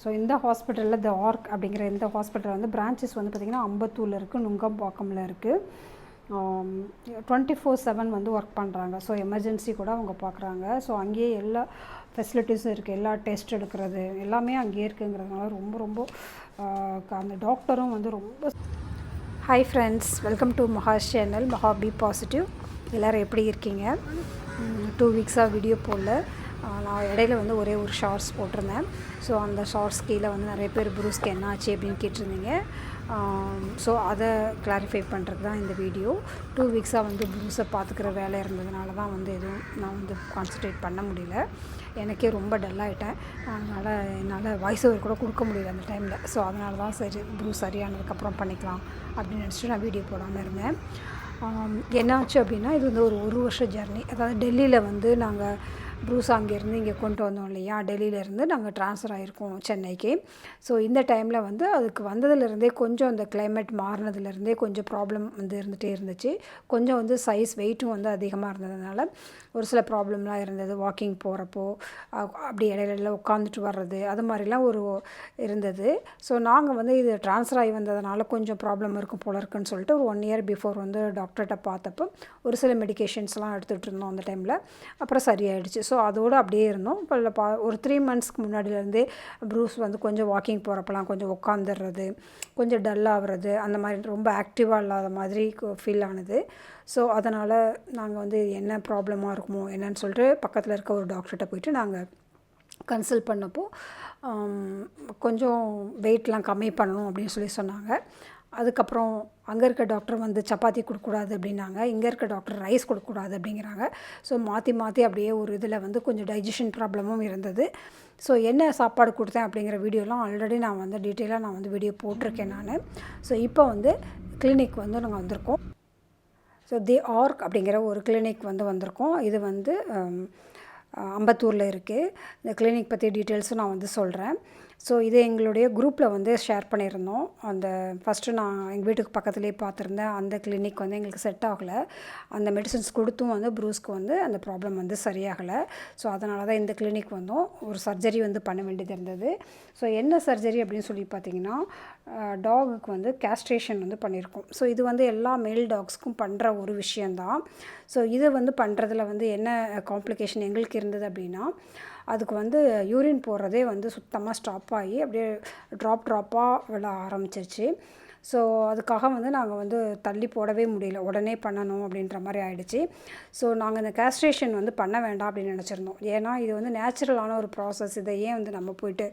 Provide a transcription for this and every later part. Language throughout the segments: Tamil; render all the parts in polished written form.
ஸோ இந்த ஹாஸ்பிட்டலில் த ஆர்க் அப்படிங்கிற இந்த ஹாஸ்பிட்டல் வந்து பிரான்ச்சஸ் வந்து பார்த்திங்கன்னா அம்பத்தூரில் இருக்குது, நுங்கம்பாக்கமில் இருக்குது. 24/7 வந்து ஒர்க் பண்ணுறாங்க. ஸோ எமர்ஜென்சி கூட அவங்க பார்க்குறாங்க. ஸோ அங்கேயே எல்லா ஃபெசிலிட்டிஸும் இருக்குது. எல்லா டெஸ்ட் எடுக்கிறது எல்லாமே அங்கேயே இருக்குங்கிறதுனால ரொம்ப ரொம்ப அந்த டாக்டரும் வந்து ரொம்ப. Hi friends, welcome to Maha's channel, Maha be positive. எல்லோரும் எப்படி இருக்கீங்க? 2 வீக்ஸாக வீடியோ போடல. நான் இடையில வந்து ஒரே ஒரு ஷார்ட்ஸ் போட்டிருந்தேன். ஸோ அந்த ஷார்ட்ஸ் கீழே வந்து நிறைய பேர் ப்ரூஸ்க்கு என்ன ஆச்சு அப்படின்னு கேட்டிருந்தீங்க. ஸோ அதை கிளாரிஃபை பண்ணுறது தான் இந்த வீடியோ. 2 வீக்ஸாக வந்து ப்ரூஸை பார்த்துக்கிற வேலை இருந்ததுனால தான் வந்து எதுவும் நான் வந்து கான்சன்ட்ரேட் பண்ண முடியல. எனக்கே ரொம்ப டல்லாகிட்டேன். அதனால் என்னால் வாய்ஸ் ஓவர் கூட கொடுக்க முடியல அந்த டைமில். ஸோ அதனால தான் சரி, ப்ரூஸ் சரியானதுக்கப்புறம் பண்ணிக்கலாம் அப்படின்னு நினச்சிட்டு நான் வீடியோ போடாமல் இருந்தேன். என்னாச்சு அப்படின்னா, இது வந்து ஒரு வருஷ ஜர்னி. அதாவது டெல்லியில் வந்து நாங்கள் ப்ரூஸ் அங்கேருந்து இங்கே கொண்டு வந்தோம் இல்லையா, டெல்லியிலேருந்து நாங்கள் ட்ரான்ஸ்ஃபர் ஆகிருக்கோம் சென்னைக்கு. ஸோ இந்த டைமில் வந்து அதுக்கு வந்ததுலேருந்தே கொஞ்சம் அந்த கிளைமேட் மாறினதுலேருந்தே கொஞ்சம் ப்ராப்ளம் வந்து இருந்துகிட்டே இருந்துச்சு. கொஞ்சம் வந்து சைஸ் வெயிட்டும் வந்து அதிகமாக இருந்ததுனால ஒரு சில ப்ராப்ளம்லாம் இருந்தது. வாக்கிங் போகிறப்போ அப்படி இடையில உட்காந்துட்டு வர்றது அது மாதிரிலாம் இருந்தது. ஸோ நாங்கள் வந்து இது ட்ரான்ஸ்ஃபர் ஆகி வந்ததுனால கொஞ்சம் ப்ராப்ளம் இருக்கும் போல இருக்குன்னு சொல்லிட்டு ஒரு 1 இயர் பிஃபோர் வந்து டாக்டர்கிட்ட பார்த்தப்போ ஒரு சில மெடிக்கேஷன்ஸ்லாம் எடுத்துகிட்டு இருந்தோம் அந்த டைமில். அப்புறம் சரியாயிடுச்சு. ஸோ அதோடு அப்படியே இருந்தோம். இப்போ ஒரு 3 மந்த்ஸ்க்கு முன்னாடியிலேருந்தே ப்ரூஸ் வந்து கொஞ்சம் வாக்கிங் போகிறப்பெல்லாம் கொஞ்சம் உட்காந்துடுறது, கொஞ்சம் டல்லாகிறது, அந்த மாதிரி ரொம்ப ஆக்டிவாக இல்லாத மாதிரி ஃபீல் ஆனது. ஸோ அதனால் நாங்கள் வந்து என்ன ப்ராப்ளமாக இருக்குமோ என்னன்னு சொல்லிட்டு பக்கத்தில் இருக்க ஒரு டாக்டர்கிட்ட போயிட்டு நாங்கள் கன்சல்ட் பண்ணப்போ கொஞ்சம் வெயிட்லாம் கம்மி பண்ணணும் அப்படின்னு சொல்லி சொன்னாங்க. அதுக்கப்புறம் அங்கே இருக்க டாக்டர் வந்து சப்பாத்தி கொடுக்கக்கூடாது அப்படின்னாங்க, இங்கே இருக்க டாக்டர் ரைஸ் கொடுக்கக்கூடாது அப்படிங்கிறாங்க. ஸோ மாற்றி மாற்றி அப்படியே ஒரு இதில் வந்து கொஞ்சம் டைஜஷன் ப்ராப்ளமும் இருந்தது. ஸோ என்ன சாப்பாடு கொடுத்தேன் அப்படிங்கிற வீடியோலாம் ஆல்ரெடி நான் வந்து டீட்டெயிலாக நான் வந்து வீடியோ போட்டிருக்கேன் நான். ஸோ இப்போ வந்து கிளினிக் வந்து நாங்கள் வந்திருக்கோம். ஸோ தி ஆர்க் அப்படிங்கிற ஒரு கிளினிக் வந்து வந்திருக்கோம். இது வந்து அம்பத்தூரில் இருக்குது. இந்த கிளினிக் பற்றி டீட்டெயில்ஸும் நான் வந்து சொல்கிறேன். ஸோ இது எங்களுடைய குரூப்பில் வந்து ஷேர் பண்ணியிருந்தோம். அந்த ஃபஸ்ட்டு நான் எங்கள் வீட்டுக்கு பக்கத்துலேயே பார்த்துருந்தேன். அந்த கிளினிக் வந்து எங்களுக்கு செட் ஆகலை. அந்த மெடிசன்ஸ் கொடுத்தும் வந்து ப்ரூஸ்க்கு வந்து அந்த ப்ராப்ளம் வந்து சரியாகலை. ஸோ அதனால தான் இந்த கிளினிக் வந்தோம். ஒரு சர்ஜரி வந்து பண்ண வேண்டியது இருந்தது. ஸோ என்ன சர்ஜரி அப்படின்னு சொல்லி பார்த்தீங்கன்னா, டாகுக்கு வந்து கேஸ்ட்ரேஷன் வந்து பண்ணியிருக்கோம். ஸோ இது வந்து எல்லா மேல் டாக்ஸ்க்கும் பண்ணுற ஒரு விஷயந்தான். ஸோ இது வந்து பண்ணுறதுல வந்து என்ன காம்ப்ளிகேஷன் எங்களுக்கு இருந்தது அப்படின்னா, அதுக்கு வந்து யூரின் போடுறதே வந்து சுத்தமாக ஸ்டாப் ஆகி அப்படியே ட்ராப்பாக விழ ஆரம்பிச்சிருச்சு. ஸோ அதுக்காக வந்து நாங்கள் வந்து தள்ளி போடவே முடியல, உடனே பண்ணணும் அப்படின்ற மாதிரி ஆகிடுச்சு. ஸோ நாங்கள் இந்த கேஸ்ட்ரேஷன் வந்து பண்ண வேண்டாம் அப்படின்னு நினச்சிருந்தோம். ஏன்னா இது வந்து நேச்சுரலான ஒரு ப்ராசஸ். இதை ஏன் வந்து நம்ம போயிட்டு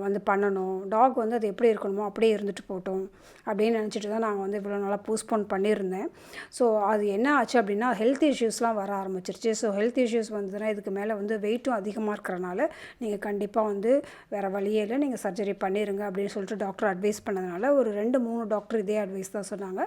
வந்து பண்ணணும், டாக் வந்து அது எப்படி இருக்கணுமோ அப்படியே இருந்துட்டு போட்டோம் அப்படின்னு நினச்சிட்டு தான் நாங்கள் வந்து இவ்வளோ நாளாக போஸ்ட்போன் பண்ணியிருந்தேன். ஸோ அது என்ன ஆச்சு அப்படின்னா, ஹெல்த் இஷ்யூஸ்லாம் வர ஆரம்பிச்சிருச்சு. ஸோ ஹெல்த் இஷ்யூஸ் வந்ததுன்னா இதுக்கு மேலே வந்து வெயிட்டும் அதிகமாக இருக்கிறனால நீங்கள் கண்டிப்பாக வந்து வேறு வழியே இல்லை, நீங்கள் சர்ஜரி பண்ணிடுங்க அப்படின்னு சொல்லிட்டு டாக்டர் அட்வைஸ் பண்ணதுனால ஒரு 2-3 டாக்டர் இதே அட்வைஸ் தான் சொன்னாங்க.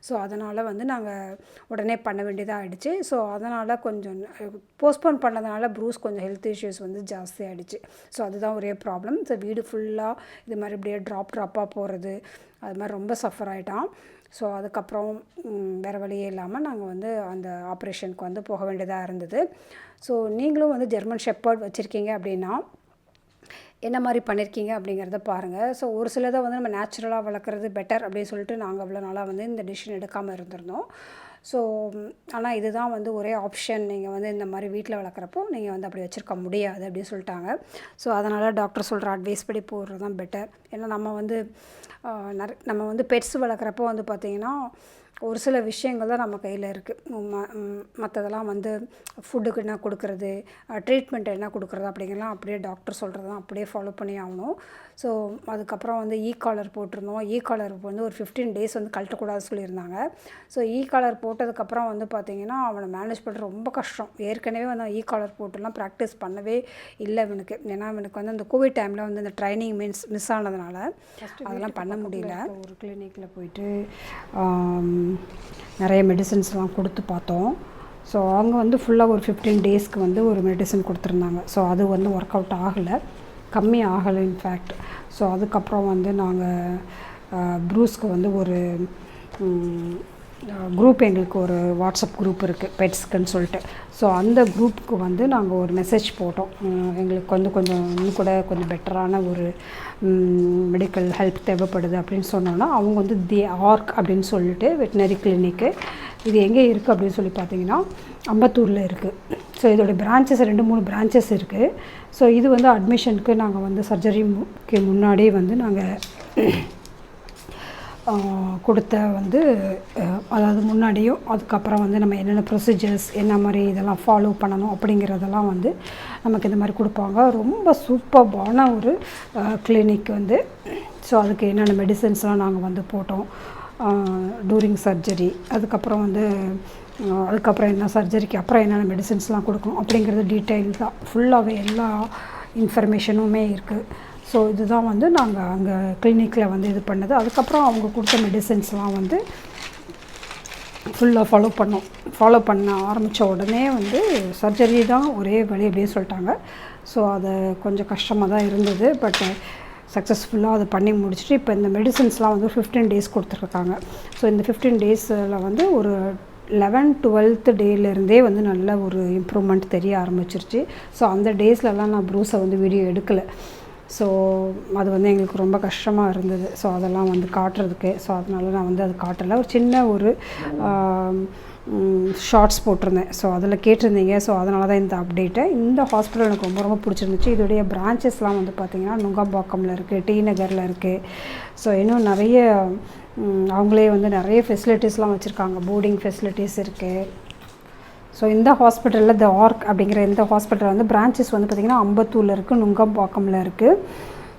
ஸோ அதனால் வந்து நாங்கள் உடனே பண்ண வேண்டியதாக ஆகிடுச்சு. ஸோ அதனால் கொஞ்சம் போஸ்ட்போன் பண்ணதுனால ப்ரூஸ் கொஞ்சம் ஹெல்த் இஷ்யூஸ் வந்து ஜாஸ்தி ஆகிடுச்சு. ஸோ அதுதான் ஒரே ப்ராப்ளம். ஸோ வீடு ஃபுல்லாக இது மாதிரி அப்படியே ட்ராப்பாக போகிறது, அது மாதிரி ரொம்ப சஃபர் ஆகிட்டான். ஸோ அதுக்கப்புறம் வேறு வழியே இல்லாமல் நாங்கள் வந்து அந்த ஆப்ரேஷனுக்கு வந்து போக வேண்டியதாக இருந்தது. ஸோ நீங்களும் வந்து ஜெர்மன் ஷெப்பர்ட் வச்சுருக்கீங்க அப்படின்னா என்ன மாதிரி பண்ணியிருக்கீங்க அப்படிங்கிறத பாருங்கள். ஸோ ஒரு சிலதை வந்து நம்ம நேச்சுரலாக வளர்க்குறது பெட்டர் அப்படின்னு சொல்லிட்டு நாங்கள் அவ்வளோ நாளாக வந்து இந்த டிசிஷன் எடுக்காமல் இருந்திருந்தோம். ஸோ ஆனால் இதுதான் வந்து ஒரே ஆப்ஷன். நீங்கள் வந்து இந்த மாதிரி வீட்டில் வளர்க்குறப்போ நீங்கள் வந்து அப்படி வச்சுருக்க முடியாது அப்படின்னு சொல்லிட்டாங்க. ஸோ அதனால் டாக்டர் சொல்கிற அட்வைஸ் படி போடுறது தான் பெட்டர். ஏன்னா நம்ம வந்து பெட்ஸ் வளர்க்குறப்போ வந்து பார்த்திங்கன்னா ஒரு சில விஷயங்கள் தான் நம்ம கையில் இருக்குது. மற்றதெல்லாம் வந்து ஃபுட்டுக்கு என்ன கொடுக்குறது, ட்ரீட்மெண்ட் என்ன கொடுக்குறது அப்படிங்கிறலாம் அப்படியே டாக்டர் சொல்கிறது தான் அப்படியே ஃபாலோ பண்ணி ஆகணும். ஸோ அதுக்கப்புறம் வந்து காலர் போட்டிருந்தோம். காலர் வந்து ஒரு 15 டேஸ் வந்து கழட்டக்கூடாதுன்னு சொல்லியிருந்தாங்க. ஸோ காலர் போட்டதுக்கப்புறம் வந்து பார்த்திங்கன்னா அவனை மேனேஜ் பண்ணுறது ரொம்ப கஷ்டம். ஏற்கனவே வந்து காலர் போட்டுலாம் ப்ராக்டிஸ் பண்ணவே இல்லை இவனுக்கு. ஏன்னா இவனுக்கு வந்து அந்த கோவிட் டைமில் வந்து அந்த ட்ரைனிங் மிஸ் ஆனதுனால அதெல்லாம் பண்ண முடியல. ஒரு கிளினிக்கில் போயிட்டு நிறைய மெடிசன்ஸ்லாம் கொடுத்து பார்த்தோம். ஸோ அவங்க வந்து ஃபுல்லாக ஒரு 15 டேஸ்க்கு வந்து ஒரு மெடிசன் கொடுத்துருந்தாங்க. ஸோ அது வந்து ஒர்க் அவுட் ஆகலை, கம்மி ஆகலை இன்ஃபேக்ட். ஸோ அதுக்கப்புறம் வந்து நாங்கள் ப்ரூஸ்க்கு வந்து ஒரு குரூப் எங்களுக்கு ஒரு வாட்ஸ்அப் குரூப் இருக்குது பெட்ஸ்க்குன்னு சொல்லிட்டு. ஸோ அந்த குரூப்புக்கு வந்து நாங்கள் ஒரு மெசேஜ் போட்டோம். எங்களுக்கு வந்து கொஞ்சம் இன்னும் கூட கொஞ்சம் பெட்டரான ஒரு மெடிக்கல் ஹெல்ப் தேவைப்படுது அப்படின்னு சொன்னோன்னா அவங்க வந்து தி ஆர்க் அப்படின்னு சொல்லிட்டு வெட்டினரி கிளினிக்கு இது எங்கே இருக்குது அப்படின்னு சொல்லி பார்த்தீங்கன்னா அம்பத்தூரில் இருக்குது. ஸோ இதோடைய பிரான்ச்சஸ் 2-3 பிரான்ச்சஸ் இருக்குது. ஸோ இது வந்து அட்மிஷனுக்கு நாங்கள் வந்து சர்ஜரிக்கு முன்னாடியே வந்து நாங்கள் கொடுத்த வந்து அதாவது முன்னாடியும் அதுக்கப்புறம் வந்து நம்ம என்னென்ன ப்ரொசீஜர்ஸ் என்ன மாதிரி இதெல்லாம் ஃபாலோ பண்ணணும் அப்படிங்கிறதெல்லாம் வந்து நமக்கு இந்த மாதிரி கொடுப்பாங்க. ரொம்ப சூப்பர்பான ஒரு கிளினிக் வந்து. ஸோ அதுக்கு என்னென்ன மெடிசன்ஸ்லாம் நாங்கள் வந்து போட்டோம் டூரிங் சர்ஜரி, அதுக்கப்புறம் வந்து அதுக்கப்புறம் என்ன சர்ஜரிக்கு அப்புறம் என்னென்ன மெடிசன்ஸ்லாம் கொடுக்கணும் அப்படிங்கிறது டீட்டெயில்ஸாக ஃபுல்லாகவே எல்லா இன்ஃபர்மேஷனுமே இருக்குது. ஸோ இதுதான் வந்து நாங்கள் அங்கே கிளினிக்கில் வந்து இது பண்ணது. அதுக்கப்புறம் அவங்க கொடுத்த மெடிசன்ஸ்லாம் வந்து ஃபுல்லாக ஃபாலோ பண்ண ஆரம்பித்த உடனே வந்து சர்ஜரி தான் ஒரே வழி அப்படின்னு சொல்லிட்டாங்க. ஸோ அது கொஞ்சம் கஷ்டமாக தான் இருந்தது. பட் சக்ஸஸ்ஃபுல்லாக அதை பண்ணி முடிச்சுட்டு இப்போ இந்த மெடிசன்ஸ்லாம் வந்து 15 டேஸ் கொடுத்துருக்காங்க. ஸோ இந்த 15 டேஸில் வந்து ஒரு 11th டேலேருந்தே வந்து நல்ல ஒரு இம்ப்ரூவ்மெண்ட் தெரிய ஆரம்பிச்சிருச்சு. ஸோ அந்த டேஸ்லலாம் நான் ப்ரூஸை வந்து வீடியோ எடுக்கலை. ஸோ அது வந்து எங்களுக்கு ரொம்ப கஷ்டமாக இருந்தது. ஸோ அதெல்லாம் வந்து காட்டுறதுக்கு. ஸோ அதனால நான் வந்து அது காட்டலை. ஒரு சின்ன ஒரு ஷார்ட்ஸ் போட்டிருந்தேன். ஸோ அதில் கேட்டிருந்தீங்க. ஸோ அதனால தான் இந்த அப்டேட்டு. இந்த ஹாஸ்பிட்டல் எனக்கு ரொம்ப ரொம்ப பிடிச்சிருந்துச்சு. இதோடைய பிரான்ச்சஸ்லாம் வந்து பார்த்திங்கன்னா நுங்கம்பாக்கமில் இருக்குது, டி நகரில் இருக்குது. ஸோ இன்னும் நிறைய அவங்களே வந்து நிறைய ஃபெசிலிட்டிஸ்லாம் வச்சுருக்காங்க. போர்டிங் ஃபெசிலிட்டிஸ் இருக்குது. ஸோ இந்த ஹாஸ்பிட்டலில் தி ஆர்க் அப்படிங்கிற இந்த ஹாஸ்பிட்டல் வந்து பிரான்ச்சஸ் வந்து பார்த்திங்கன்னா அம்பத்தூரில் இருக்குது, நுங்கம்பாக்கமில் இருக்குது.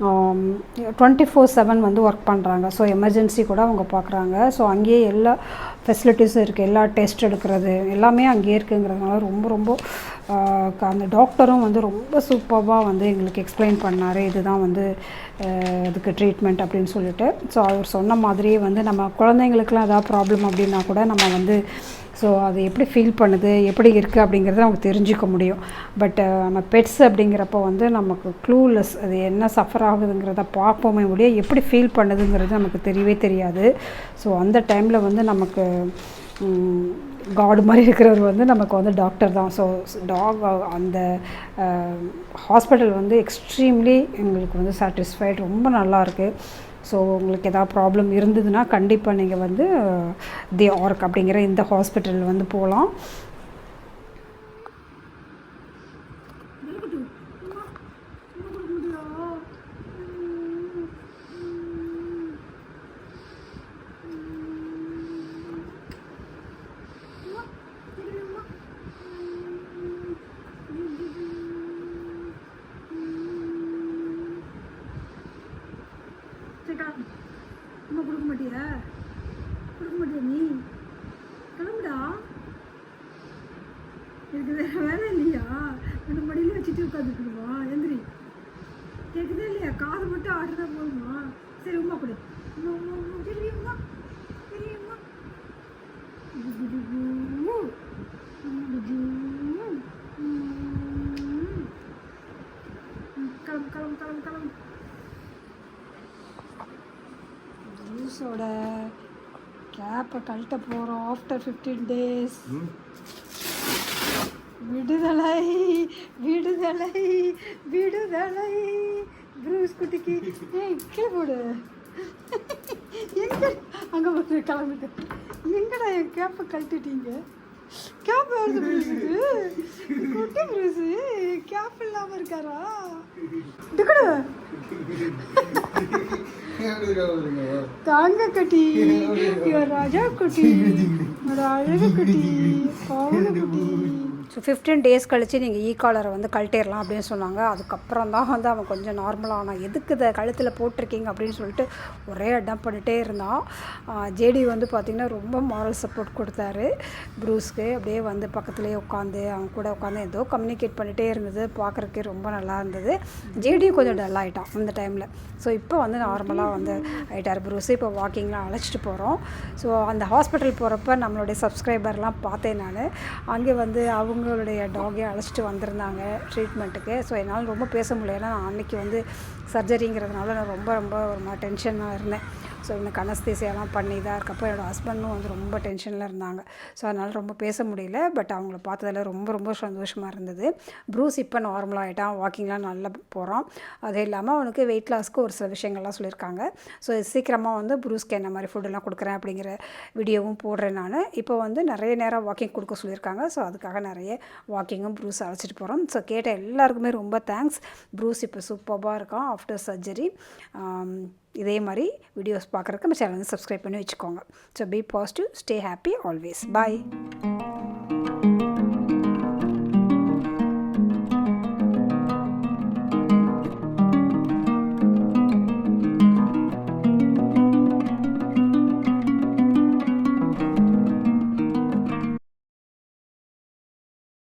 24/7 வந்து ஒர்க் பண்ணுறாங்க. ஸோ எமர்ஜென்சி கூட அவங்க பார்க்குறாங்க. ஸோ அங்கேயே எல்லா ஃபெசிலிட்டிஸும் இருக்குது. எல்லா டெஸ்ட் எடுக்கிறது எல்லாமே அங்கேயே இருக்குங்கிறதுனால ரொம்ப ரொம்ப அந்த டாக்டரும் வந்து ரொம்ப சூப்பராக வந்து எங்களுக்கு எக்ஸ்பிளைன் பண்ணார். இதுதான் வந்து இதுக்கு ட்ரீட்மெண்ட் அப்படின்னு சொல்லிட்டு. ஸோ அவர் சொன்ன மாதிரியே வந்து நம்ம குழந்தைங்களுக்குலாம் ஏதாவது ப்ராப்ளம் அப்படின்னா கூட நம்ம வந்து ஸோ அது எப்படி ஃபீல் பண்ணுது, எப்படி இருக்குது அப்படிங்கிறத நமக்கு தெரிஞ்சுக்க முடியும். பட் நம்ம பெட்ஸ் அப்படிங்கிறப்போ வந்து நமக்கு க்ளூலெஸ், அது என்ன சஃபர் ஆகுதுங்கிறத பார்ப்போமே முடியும், எப்படி ஃபீல் பண்ணுதுங்கிறது நமக்கு தெரியவே தெரியாது. ஸோ அந்த டைமில் வந்து நமக்கு காடு மாதிரி இருக்கிறவர் வந்து நமக்கு வந்து டாக்டர் தான். ஸோ அந்த ஹாஸ்பிட்டல் வந்து எக்ஸ்ட்ரீம்லி எங்களுக்கு வந்து சாட்டிஸ்ஃபைட், ரொம்ப நல்லாயிருக்கு. ஸோ உங்களுக்கு எதாவது ப்ராப்ளம் இருந்ததுன்னா கண்டிப்பாக நீங்கள் வந்து தி ஆர்க் அப்படிங்கிற இந்த ஹாஸ்பிட்டல் வந்து போகலாம். அம்மா கொடுக்க மாட்டியா நீ? கிளம்புடா. எனக்கு வேறு வேலை இல்லையா? அந்த மடியில் வச்சுட்டு உட்காந்துக்கணுமா? எந்திரி. கேட்குதா இல்லையா? காது மட்டும் ஆடுறதா போதுமா? சரி உமா கொடு. தெரியுமா தெரியுமா கிளம்பு கிளம்பு கிளம்பு கிளம்பு. ப்ரூஸோட கேப்பை கழட்ட போகிறோம் ஆஃப்டர் 15 டேஸ். விடுதலை விடுதலை விடுதலை ப்ரூஸ் குட்டிக்கு. கீழே போடு. எங்கே அங்கே போட்டு கிளம்பிட்டு எங்கடா என் கேப்பை கழட்டிட்டீங்க? கேப் வருது ப்ரூஸுக்கு. குட்டி ப்ரூஸு கேப் இல்லாமல் இருக்காரா? இதுக்கடு தாங்க குட்டி, ராஜா குட்டி, அழகு குட்டி, பாவன குட்டி. ஸோ 15 டேஸ் கழித்து நீங்கள் காலரை வந்து கழட்டிடலாம் அப்படின்னு சொன்னாங்க. அதுக்கப்புறம் தான் வந்து அவன் கொஞ்சம் நார்மலாக ஆனால் எதுக்கு இதை கழுத்தில் போட்டிருக்கீங்க அப்படின்னு சொல்லிட்டு ஒரே அடம் பண்ணிகிட்டே இருந்தான். ஜேடி வந்து பார்த்திங்கன்னா ரொம்ப மாரல் சப்போர்ட் கொடுத்தாரு ப்ரூஸ்க்கு. அப்படியே வந்து பக்கத்துலேயே உட்காந்து அவன் கூட உட்காந்து ஏதோ கம்யூனிகேட் பண்ணிகிட்டே இருந்தது. பார்க்குறக்கே ரொம்ப நல்லா இருந்தது. ஜேடியும் கொஞ்சம் டல் ஆகிட்டான் அந்த டைமில். ஸோ இப்போ வந்து நார்மலாக வந்து ஆகிட்டார் ப்ரூஸு. இப்போ வாக்கிங்லாம் அழைச்சிட்டு போகிறோம். ஸோ அந்த ஹாஸ்பிட்டல் போகிறப்ப நம்மளுடைய சப்ஸ்கிரைபர்லாம் பார்த்தேன் நான். அங்கே வந்து அவங்களுடைய டாகை அழைச்சிட்டு வந்திருந்தாங்க ட்ரீட்மெண்ட்டுக்கு. ஸோ என்னால் ரொம்ப பேச முடியல. நான் அன்றைக்கி வந்து சர்ஜரிங்கிறதுனால நான் ரொம்ப ரொம்ப ஒரு மாதிரி டென்ஷனாக இருந்தேன். ஸோ எனக்கு அனஸ்தீசியாலாம் பண்ணி தான் இருக்கப்போ என்னோடய ஹஸ்பண்டும் வந்து ரொம்ப டென்ஷனில் இருந்தாங்க. ஸோ அதனால் ரொம்ப பேச முடியல. பட் அவங்கள பார்த்ததில் ரொம்ப ரொம்ப சந்தோஷமாக இருந்தது. ப்ரூஸ் இப்போ நார்மலாக ஆகிட்டான், வாக்கிங்லாம் நல்லா போகிறான். அது இல்லாமல் அவனுக்கு வெயிட் லாஸ்க்கு ஒரு சில விஷயங்கள்லாம் சொல்லியிருக்காங்க. ஸோ சீக்கிரமாக வந்து ப்ரூஸ்க்கு என்ன மாதிரி ஃபுட்டெல்லாம் கொடுக்குறேன் அப்படிங்கிற வீடியோவும் போடுறேன் நான். இப்போ வந்து நிறைய நேரம் வாக்கிங் கொடுக்க சொல்லியிருக்காங்க. ஸோ அதுக்காக நிறைய வாக்கிங்கும் ப்ரூஸ் அழைச்சிட்டு போகிறோம். ஸோ கேட்ட எல்லாருக்குமே ரொம்ப தேங்க்ஸ். ப்ரூஸ் இப்போ சூப்பராக இருக்கான் ஆஃப்டர் சர்ஜரி. இதே மாதிரி வீடியோஸ் பார்க்குறதுக்கு நம்ம சேனல் வந்து சப்ஸ்கிரைப் பண்ணி வச்சுக்கோங்க. So be positive, stay happy always. Bye.